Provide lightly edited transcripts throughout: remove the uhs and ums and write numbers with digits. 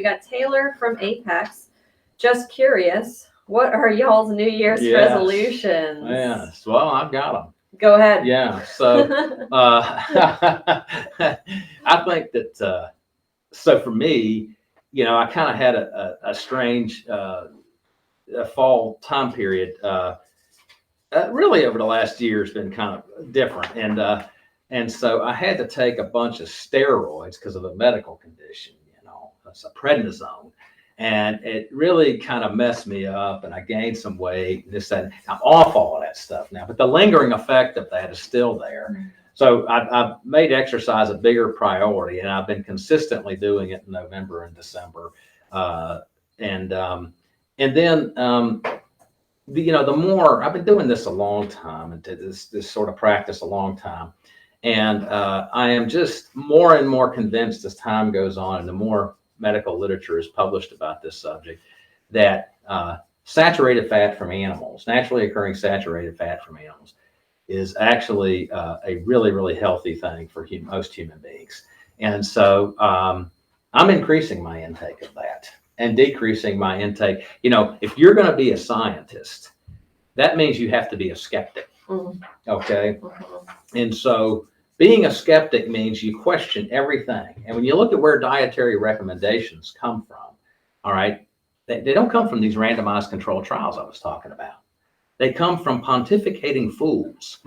we got Taylor from Apex. Just curious, what are y'all's New Year's resolutions? Yes, well, I've got them. Go ahead. Yeah, so I think that, so for me, I kind of had a strange fall time period. Really over the last year has been kind of different. And so I had to take a bunch of steroids because of a medical condition, it's a prednisone. And it really kind of messed me up, and I gained some weight. And I'm off all of that stuff now, but the lingering effect of that is still there. So I've made exercise a bigger priority, and I've been consistently doing it in November and December. And then the more I've been doing this a long time, and this sort of practice a long time, and I am just more and more convinced as time goes on, and the more medical literature is published about this subject, that saturated fat from animals, naturally occurring saturated fat from animals, is actually a really, really healthy thing for most human beings. And so I'm increasing my intake of that and decreasing my intake. If you're going to be a scientist, that means you have to be a skeptic. Okay. And so being a skeptic means you question everything. And when you look at where dietary recommendations come from, all right, they don't come from these randomized controlled trials I was talking about. They come from pontificating fools,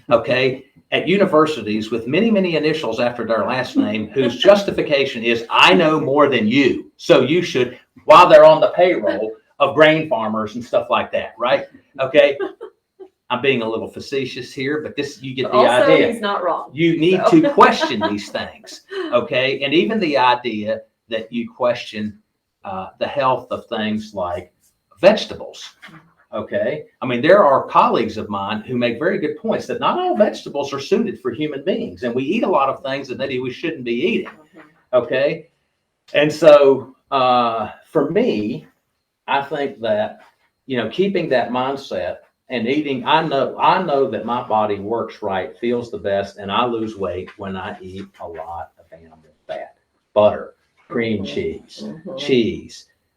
okay, at universities with many, many initials after their last name, whose justification is, I know more than you, so you should, while they're on the payroll of grain farmers and stuff like that, right? Okay. I'm being a little facetious here, but you get the idea. He's not wrong. You need to question these things, okay? And even the idea that you question the health of things like vegetables, okay? I mean, there are colleagues of mine who make very good points that not all vegetables are suited for human beings, and we eat a lot of things that maybe we shouldn't be eating, okay? And so for me, I think that, keeping that mindset and eating, I know that my body works right, feels the best, and I lose weight when I eat a lot of animal fat, butter, cream cheese,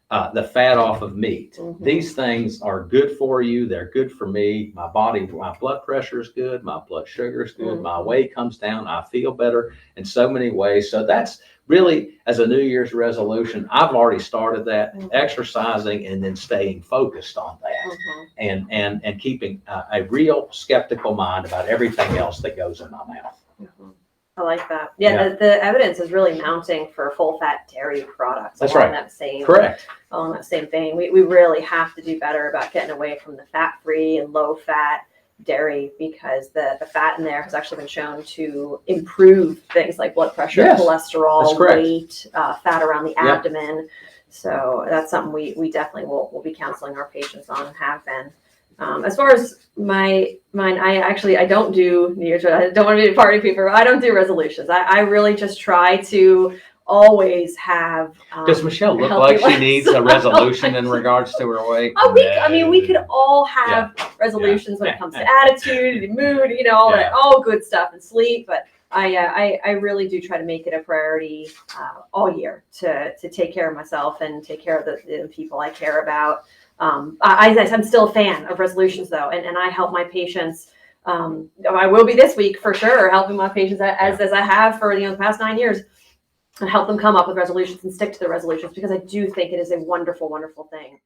the fat off of meat. These things are good for you. They're good for me. My blood pressure is good. My blood sugar is good. My weight comes down. I feel better in so many ways. So that's really, as a New Year's resolution, I've already started that, exercising and then staying focused on that, and keeping a real skeptical mind about everything else that goes in my mouth. I like that. Yeah. The evidence is really mounting for full-fat dairy products. That's right. Along that same vein, we really have to do better about getting away from the fat-free and low-fat dairy, because the fat in there has actually been shown to improve things like blood pressure, cholesterol, weight, fat around the abdomen. So that's something we definitely will be counseling our patients on and have been. As far as mine, I don't do New Year's. I don't want to be a party people. I don't do resolutions. I really just try to always have. Does Michelle look like she needs a resolution in regards to her weight? We could all have resolutions when it comes to attitude and mood, all that, all good stuff, and sleep. But I really do try to make it a priority all year to take care of myself and take care of the people I care about. I'm still a fan of resolutions, though, and I help my patients. I will be this week for sure, helping my patients as I have for the past 9 years, and help them come up with resolutions and stick to the resolutions, because I do think it is a wonderful, wonderful thing.